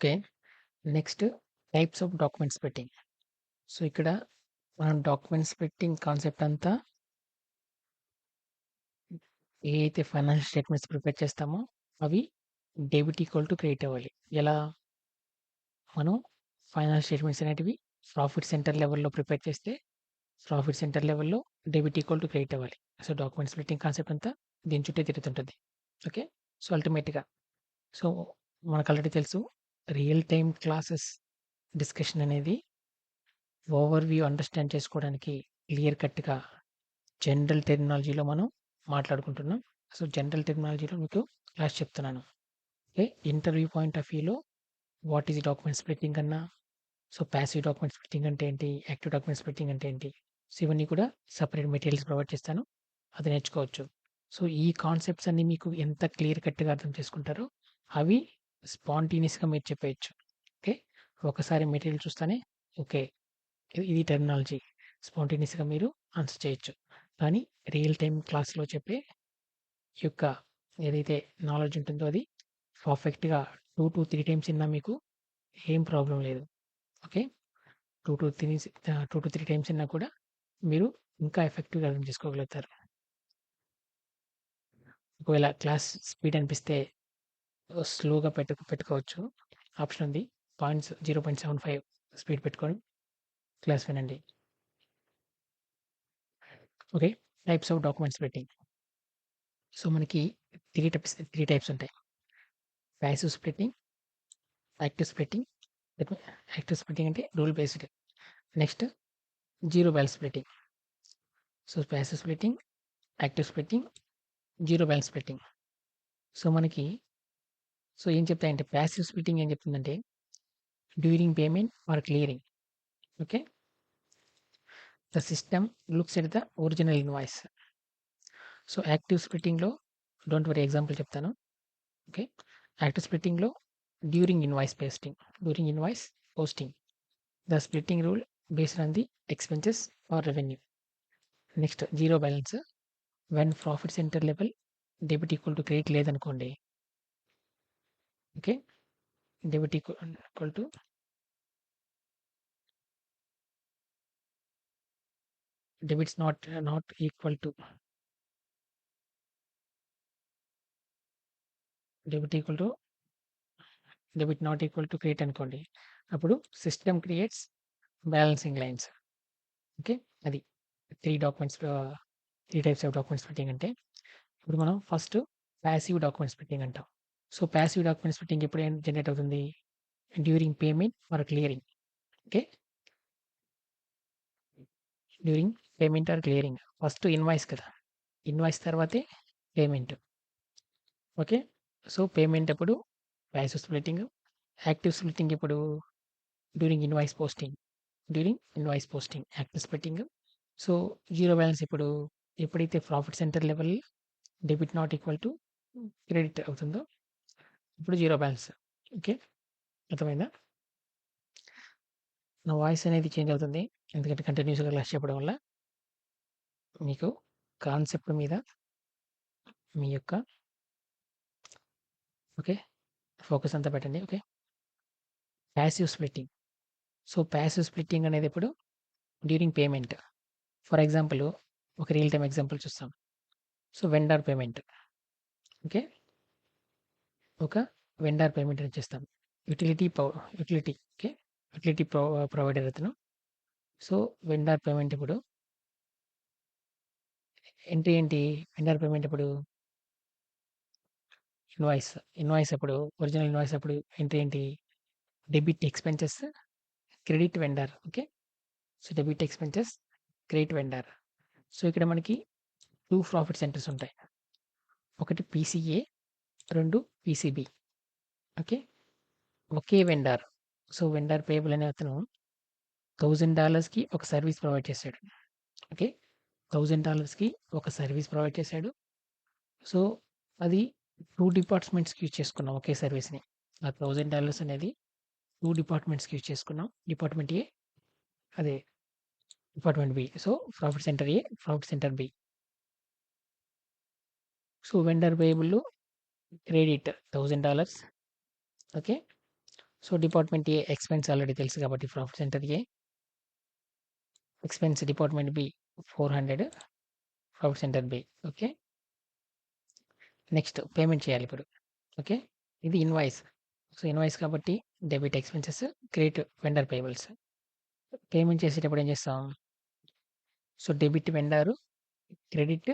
Okay. Next types of document splitting. So, ఇక్కడ మనం document splitting concept అంతా ఏ అయితే ఫైనాన్షియల్ స్టేట్మెంట్స్ ప్రిపేర్ చేస్తామో అవి డెబిట్ ఈక్వల్ టు క్రెడిట్ అవ్వాలి. ఎలా? మనం ఫైనాన్షియల్ స్టేట్మెంట్స్ అనేటివి ప్రాఫిట్ సెంటర్ లెవెల్‌లో ప్రిపేర్ చేస్తే ప్రాఫిట్ సెంటర్ లెవెల్‌లో డెబిట్ ఈక్వల్ టు క్రెడిట్ అవ్వాలి. సో, డాక్యుమెంట్ స్ప్లిట్టింగ్ కాన్సెప్ట్ అంతా దీని చుట్టే తిరుగుతుంటది. ఓకే. సో, అల్టిమేట్‌గా సో, మనకు ఆల్రెడీ తెలుసు రియల్ టైమ్ క్లాసెస్ డిస్కషన్ అనేది ఓవర్ వ్యూ అండర్‌స్టాండ్ చేసుకోవడానికి క్లియర్ కట్‌గా జనరల్ టెర్మినాలజీలో మనం మాట్లాడుకుంటున్నాం. సో, జనరల్ టెర్మినాలజీలో మీకు క్లాస్ చెప్తున్నాను. ఓకే. ఇంటర్వ్యూ పాయింట్ ఆఫ్ వ్యూలో వాట్ ఈస్ డాక్యుమెంట్ స్ప్లిట్టింగ్ అన్నా, సో, పాసివ్ డాక్యుమెంట్ స్ప్లిట్టింగ్ అంటే ఏంటి? యాక్టివ్ డాక్యుమెంట్ స్ప్లిట్టింగ్ అంటే ఏంటి? సో, ఇవన్నీ కూడా సెపరేట్ మెటీరియల్స్ ప్రొవైడ్ చేస్తాను. అది నేర్చుకోవచ్చు. సో, ఈ కాన్సెప్ట్స్ అన్నీ మీకు ఎంత క్లియర్ కట్‌గా అర్థం చేసుకుంటారో అవి స్పాంటేనియస్‌గా మీరు చెప్పేయొచ్చు. ఓకే. ఒకసారి మెటీరియల్ చూస్తేనే ఓకే. ఇది టెర్మినాలజీ. స్పాంటేనియస్‌గా మీరు ఆన్సర్ చేయొచ్చు. కానీ రియల్ టైమ్ క్లాస్‌లో చెప్పే ఈ యొక్క ఏదైతే నాలెడ్జ్ ఉంటుందో అది పర్ఫెక్ట్‌గా 2-3 టైమ్స్ ఇన్నా మీకు ఏం ప్రాబ్లమ్ లేదు. ఓకే. 2-3 టైమ్స్ ఇన్నా కూడా మీరు ఇంకా ఎఫెక్టివ్‌గా అర్థం చేసుకోగలుగుతారు. ఒకవేళ క్లాస్ స్పీడ్ అనిపిస్తే స్లోగా పెట్టుకోవచ్చు. ఆప్షన్ ఉంది. 0.75 స్పీడ్ పెట్టుకొని క్లాస్ వినండి. Okay. Types of document splitting. So, మనకి 3 టైప్స్ ఉంటాయి. Passive splitting, active splitting. Active splitting అంటే rule based. Next zero balance splitting. So, passive splitting, active splitting, zero balance splitting. So, మనకి ఏం చెప్తాయంటే passive splitting ఏం చెప్తుందంటే during payment or clearing. Okay. The system looks at the original invoice. So, active స్ప్లిట్టింగ్‌లో don't worry example చెప్తాను. Okay. Active స్ప్లిట్టింగ్‌లో during invoice posting, during invoice posting. The splitting rule based on the expenses or revenue. Next zero balance when profit centre level debit equal to credit లేదనుకోండి. Okay. Debit equal to debits not equal to debit equal to debit not equal to credit అనుకోండి. అప్పుడు system creates balancing lines. Okay. అది 3 types of document splitting అంటే ఇప్పుడు మనం first passive document splitting అంటాం. So, passive document splitting ఎప్పుడు generate అవుతుంది? During payment or clearing. Okay. During payment or clearing. First invoice కదా! ఇన్వాయిస్ తర్వాతే పేమెంట్. ఓకే. సో, పేమెంట్ అప్పుడు పాసివ్ స్ప్లిట్టింగ్. యాక్టివ్ స్ప్లిట్టింగ్ ఎప్పుడు? During invoice posting. During invoice posting active splitting. So, zero balance ఎప్పుడు? ఎప్పుడైతే profit centre level debit not equal to credit అవుతుందో ఇప్పుడు zero balance. Okay. అర్థమైందా? నా voice అనేది change అవుతుంది. ఎందుకంటే కంటిన్యూస్‌గా క్లాస్ చెప్పడం వల్ల మీకు కాన్సెప్ట్ మీద మీ యొక్క ఓకే. ఫోకస్ అంతా పెట్టండి. Okay. Passive splitting. So, passive splitting అనేది ఎప్పుడు? During payment. ఫర్ ఎగ్జాంపుల్ ఒక రియల్ టైమ్ ఎగ్జాంపుల్ చూస్తాం. So, vendor payment. ఓకే. ఒక వెండర్ పేమెంట్ అనేది చేస్తాం. Utility okay. యుటిలిటీ ప్రొవైడర్ అతను. సో, వెండర్ పేమెంట్ ఇప్పుడు ఎంట్రీ ఏంటి? వెండర్ పేమెంట్ ఎప్పుడు? ఇన్వాయిస్. ఇన్వాయిస్ ఎప్పుడు? ఒరిజినల్ ఇన్వాయిస్ ఎప్పుడు? ఎంట్రీ ఏంటి? Debit expenses, credit vendor. Okay. So, debit expenses, credit vendor. So, ఇక్కడ మనకి 2 ప్రాఫిట్ సెంటర్స్ ఉంటాయి. ఒకటి పీసీఏ, 2 పీసీబీ. ఓకే. ఒకే వెండర్. సో, వెండర్ పేయబుల్ అనే అతను $1000కి ఒక సర్వీస్ ప్రొవైడ్ చేశాడు. ఓకే. $1000కి ఒక సర్వీస్ ప్రొవైడ్ చేశాడు. సో, అది 2 డిపార్ట్మెంట్స్‌కి యూజ్ చేసుకున్నాం ఒకే సర్వీస్‌ని. ఆ $1000 అనేది 2 డిపార్ట్మెంట్స్‌కి యూజ్ చేసుకున్నాం. డిపార్ట్మెంట్ ఏ, అదే department B. So, profit center A, profit center B. So, vendor payable credit $1000. Okay. So, department A expense already తెలుసు కాబట్టి profit center A. Expense department B 400 profit center B. Okay. Next payment చేయాలి ఇప్పుడు. Okay. ఇది invoice. So, invoice కాబట్టి debit expenses, credit vendor payables. Payment చేసేటప్పుడు ఏం చేస్తాం? So, debit vendor, credit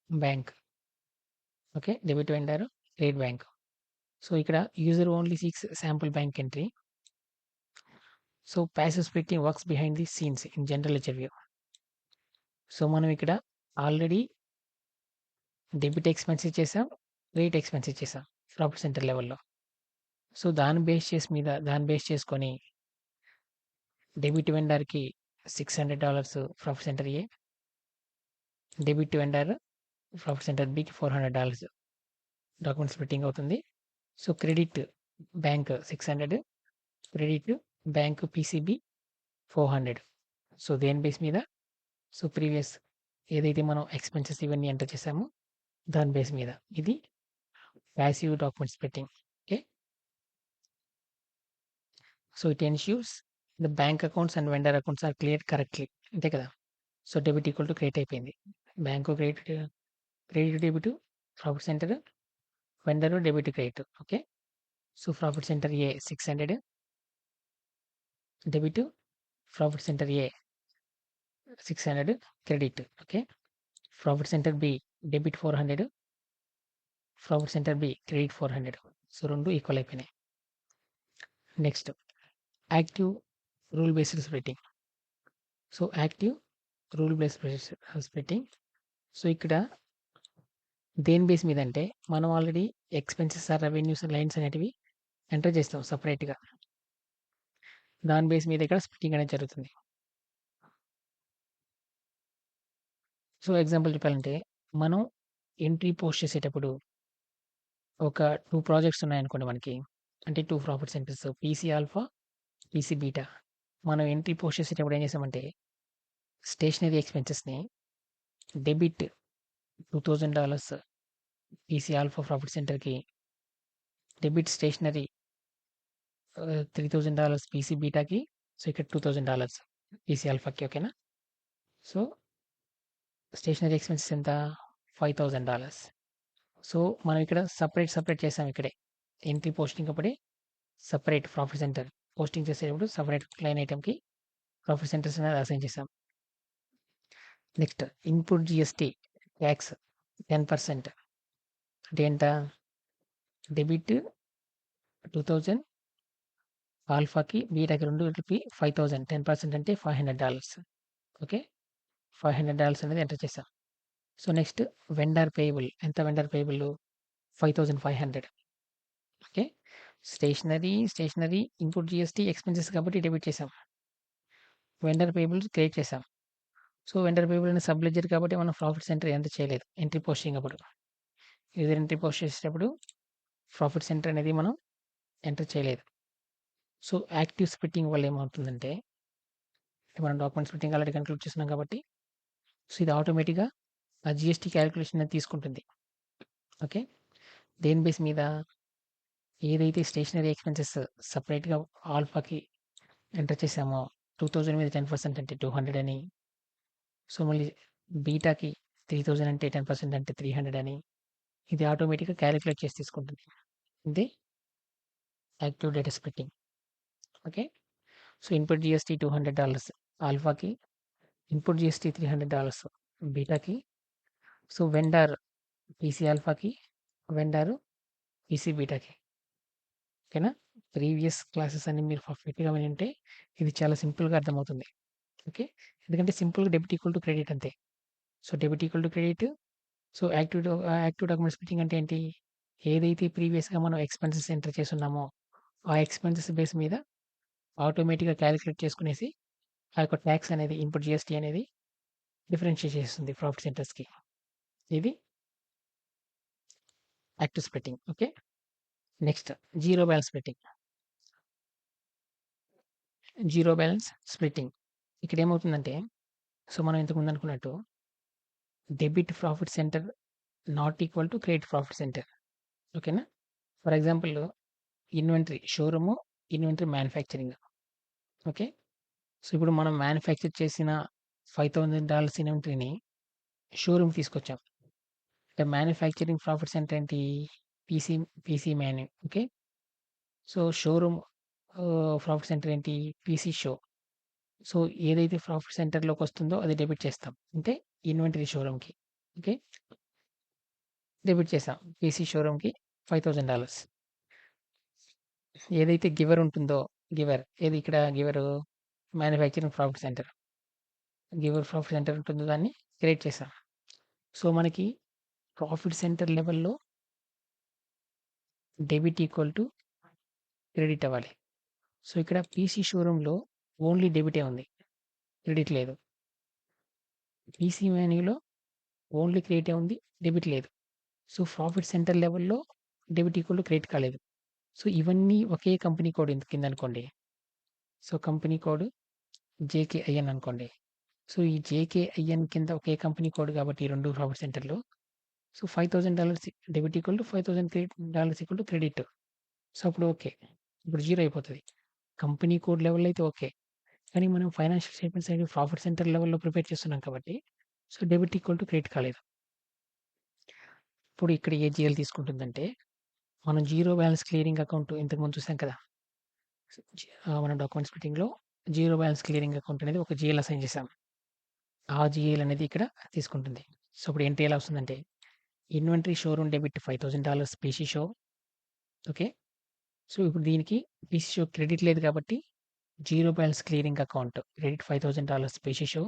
bank. Okay. Debit vendor, credit bank. So, ఇక్కడ user only seeks sample bank entry. So, passive splitting works behind the scenes in general ledger view. So, మనం ఇక్కడ already debit expense ఇచ్చేసాం, credit expense ఇచ్చేసాం profit center లెవెల్‌లో. So, దాన్ని base చేసుకొని debit వెండర్‌కి $600 profit center A. Debit vendor profit center బికి $400 document splitting అవుతుంది. So, credit bank 600, credit bank PCB 400. So, దేని బేస్ మీద? సో, ప్రీవియస్ ఏదైతే మనం ఎక్స్‌పెన్సెస్ ఇవన్నీ ఎంటర్ చేసామో దాని బేస్ మీద. ఇది passive document splitting. Okay. So, it ensures the bank accounts and vendor accounts are cleared correctly. అంతే కదా! So, debit equal to credit అయిపోయింది. Bank credit debit profit center, vendor debit credit. Okay. So, profit center A 600, debit profit center A 600 credit. Okay. Profit center B debit 400, profit center B credit 400. So, 2 equal అయిపోయినాయి. Next active rule based splitting. So, active rule based splitting. So, ఇక్కడ దేని base మీద అంటే మనం already expenses or revenues lines అనేటివి enter చేస్తాం సెపరేట్‌గా. దాని బేస్ మీద ఇక్కడ స్ప్లిట్టింగ్ అనేది జరుగుతుంది. సో, ఎగ్జాంపుల్ చెప్పాలంటే మనం ఎంట్రీ పోస్ట్ చేసేటప్పుడు ఒక 2 ప్రాజెక్ట్స్ ఉన్నాయనుకోండి మనకి. అంటే 2 profit centers PC alpha, PC beta. మనం ఎంట్రీ పోస్ట్ చేసేటప్పుడు ఏం చేసామంటే స్టేషనరీ ఎక్స్‌పెన్సెస్‌ని డెబిట్ $2000 పీసీ ఆల్ఫా ప్రాఫిట్ సెంటర్‌కి, డెబిట్ స్టేషనరీ $3000 పీసీ బీటాకి. సో, ఇక్కడ $2000 పీసీ ఆల్ఫాకి. ఓకేనా? సో, స్టేషనరీ ఎక్స్‌పెన్సెస్ ఎంత? $5000. సో, మనం ఇక్కడ సెపరేట్ చేసాం ఇక్కడే. ఎంట్రీ పోస్టింగ్ అప్పుడే సెపరేట్ ప్రాఫిట్ సెంటర్ పోస్టింగ్ చేసేటప్పుడు సెపరేట్ లైన్ ఐటెమ్‌కి ప్రాఫిట్ సెంటర్స్ అనేది అసైన్ చేసాం. Next input GST tax 10%. అంటే ఎంత? డెబిట్ 2000 ఆల్ఫాకి, బీటాకి 2 కలిపి 5000. 10% అంటే $500. ఓకే. $500 అనేది ఎంటర్ చేసాం. So, next vendor payable. ఎంత vendor payable? 5500. Okay. Stationery input GST expenses కాబట్టి డెబిట్ చేసాం. వెండర్ పేయబుల్స్ క్రెడిట్ చేసాం. సో, వెండర్ పేయబుల్ అనే సబ్ లెడ్జర్ కాబట్టి మనం ప్రాఫిట్ సెంటర్ ఎంత చేయలేదు ఎంట్రీ పోస్టింగ్ అప్పుడు. యూజర్ ఎంట్రీ పోస్ట్ చేసేటప్పుడు ప్రాఫిట్ సెంటర్ అనేది మనం ఎంటర్ చేయలేదు. సో, యాక్టివ్ స్ప్లిట్టింగ్ వల్ల ఏమవుతుందంటే మనం డాక్యుమెంట్ స్ప్లిట్టింగ్ ఆల్రెడీ కన్క్లూడ్ చేస్తున్నాం కాబట్టి సో, ఇది ఆటోమేటిక్‌గా ఆ జీఎస్టీ క్యాలిక్యులేషన్ అనేది తీసుకుంటుంది. ఓకే. దేని బేస్ మీద? ఏదైతే స్టేషనరీ ఎక్స్‌పెన్సెస్ సెపరేట్‌గా ఆల్ఫాకి ఎంటర్ చేసామో 2000 మీద 10% అంటే 200 అని. సో, మళ్ళీ బీటాకి 3000 అంటే 10% అంటే 300 అని. ఇది ఆటోమేటిక్‌గా క్యాలిక్యులేట్ చేసి తీసుకుంటుంది. ఇది active data splitting. Okay. So, input GST $200 ఆల్ఫాకి, ఇన్పుట్ జీఎస్టీ $300 బీటాకి. సో, వెండర్ పీసీ ఆల్ఫాకి, వెండర్ పీసీ బీటాకి. ఓకేనా? ప్రీవియస్ క్లాసెస్ అన్ని మీరు పర్ఫెక్ట్‌గా వినుంటే ఇది చాలా సింపుల్‌గా అర్థమవుతుంది. ఓకే. ఎందుకంటే సింపుల్‌గా డెబిట్ ఈక్వల్ టు క్రెడిట్ అంతే. So, debit equal to credit. So, active document splitting అంటే ఏంటి? ఏదైతే ప్రీవియస్‌గా మనం ఎక్స్‌పెన్సెస్ ఎంటర్ చేసున్నామో ఆ ఎక్స్‌పెన్సెస్ బేస్ మీద ఆటోమేటిక్‌గా క్యాలిక్యులేట్ చేసుకునేసి ఆ యొక్క టాక్స్ అనేది ఇన్పుట్ జీఎస్టీ అనేది డిఫరెన్షియేట్ చేస్తుంది ప్రాఫిట్ సెంటర్స్‌కి. ఇది active splitting. Okay. Next zero balance splitting. Zero balance splitting. ఇక్కడ ఏమవుతుందంటే సో, మనం ఇంతకుముందు అనుకున్నట్టు debit profit center not equal to credit profit center. ఓకేనా? For example inventory showroom inventory manufacturing. Okay. So, ఇప్పుడు మనం మ్యానుఫ్యాక్చర్ చేసిన $5,000 ఇన్వెంటరీని షోరూమ్‌కి తీసుకొచ్చాం. అంటే మ్యానుఫ్యాక్చరింగ్ ప్రాఫిట్స్ అంటే ఏంటి? PC PC manu. Okay. So, showroom profit center ఏంటి? PC show. సో, ఏదైతే ప్రాఫిట్ సెంటర్‌లోకొస్తుందో అది డెబిట్ చేస్తాం. అంటే ఇన్వెంటరీ షోరూమ్‌కి. ఓకే. డెబిట్ చేసాం. పీసీ షోరూమ్‌కి $5,000. ఏదైతే గివర్ ఉంటుందో ఏది ఇక్కడ giver? Manufacturing profit center. Giver profit center ఉంటుందో దాన్ని క్రియేట్ చేసాం. సో, మనకి ప్రాఫిట్ సెంటర్ లెవెల్‌లో డెబిట్ ఈక్వల్ టు క్రెడిట్ అవ్వాలి. సో, ఇక్కడ పీసీ షోరూమ్‌లో ఓన్లీ డెబిటే ఉంది. క్రెడిట్ లేదు. పీసీ మాన్యులో ఓన్లీ క్రెడిటే ఉంది. డెబిట్ లేదు. సో, ప్రాఫిట్ సెంటర్ లెవెల్‌లో డెబిట్ ఈక్వల్ టు క్రెడిట్ కాలేదు. సో, ఇవన్నీ ఒకే కంపెనీ కోడ్ కిందనుకోండి. సో, కంపెనీ కోడ్ జేకేఐఎన్ అనుకోండి. సో, ఈ జేకేఐఎన్ కింద ఒకే కంపెనీ కోడ్ కాబట్టి ఈ 2 ప్రాఫిట్ సెంటర్‌లు. So, $5,000 debit equal to $5,000 equal to credit. So, అప్పుడు ఓకే. ఇప్పుడు జీరో అయిపోతది. కంపెనీ కోడ్ లెవెల్‌లో అయితే ఓకే. కానీ మనం ఫైనాన్షియల్ స్టేట్మెంట్స్ అనేవి ప్రాఫిట్ సెంటర్ లెవెల్‌లో ప్రిపేర్ చేస్తున్నాం కాబట్టి, so, debit equal to credit కాలేదు. ఇప్పుడు ఇక్కడ ఏ జీఎల్ తీసుకుంటుందంటే, మనం జీరో బ్యాలెన్స్ క్లియరింగ్ అకౌంట్ ఇంతకుముందు చూసాం కదా! మన డాక్యుమెంట్ స్ప్లిట్టింగ్‌లో జీరో బ్యాలెన్స్ క్లియరింగ్ అకౌంట్ అనేది ఒక జీఎల్ అసైన్ చేసాం. ఆ జీఎల్ అనేది ఇక్కడ తీసుకుంటుంది. సో, ఇప్పుడు ఎంట్రీ ఎలా వస్తుందంటే, inventory showroom debit $5,000 PC show. Okay. So, ఇప్పుడు దీనికి పీసీ షో క్రెడిట్ లేదు కాబట్టి, zero balance clearing account credit $5,000 PC show.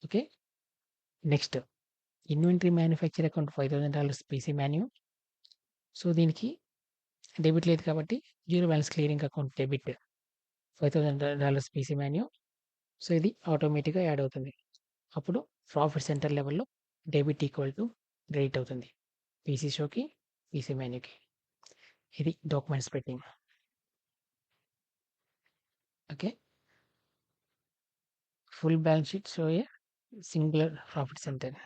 Okay. Next inventory manufacture account $5,000 PC manu. So, దీనికి డెబిట్ లేదు కాబట్టి, zero balance clearing account debit $5,000 PC manu. So, ఇది ఆటోమేటిక్‌గా add అవుతుంది. అప్పుడు ప్రాఫిట్ సెంటర్ లెవెల్‌లో డెబిట్ ఈక్వల్ టు క్రెడిట్ అవుతుంది. PC షోకి, పీసీ మాన్యుకి. ఇది document splitting. Okay. Full balance sheet show a singular profit center.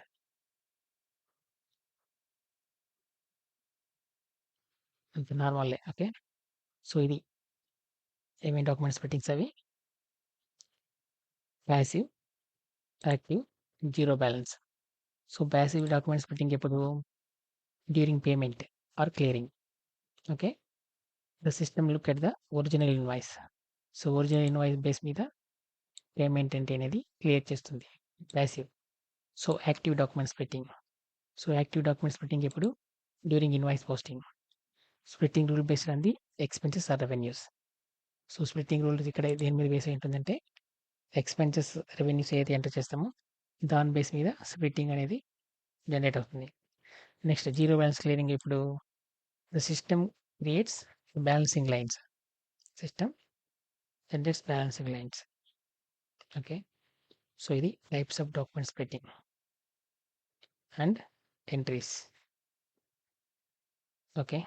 అంత నార్మలే. ఓకే. సో, ఇది ఏమేం డాక్యుమెంట్ స్ప్లిట్టింగ్స్ అవి? Passive, active, zero balance. So, passive document splitting ఎప్పుడు? During payment or clearing. Okay. The system look at the original invoice. So, original invoice base మీద payment ఏంటి అనేది clear చేస్తుంది. Passive. So, active document splitting. So, active document splitting ఎప్పుడు? During invoice posting. Splitting rule based on the expenses or revenues. So, splitting rule ఇక్కడ దేని మీద base అయి ఉంటుందంటే, ఎక్స్‌పెన్సెస్, రెవెన్యూస్ ఏదైతే ఎంటర్ చేస్తామో దాని బేస్ మీద స్ప్లిట్టింగ్ అనేది జనరేట్ అవుతుంది. నెక్స్ట్ జీరో బ్యాలెన్స్ క్లియరింగ్ ఇప్పుడు the system creates balancing lines. System generates balancing lines. Okay. So, ఇది types of document splitting and entries. Okay.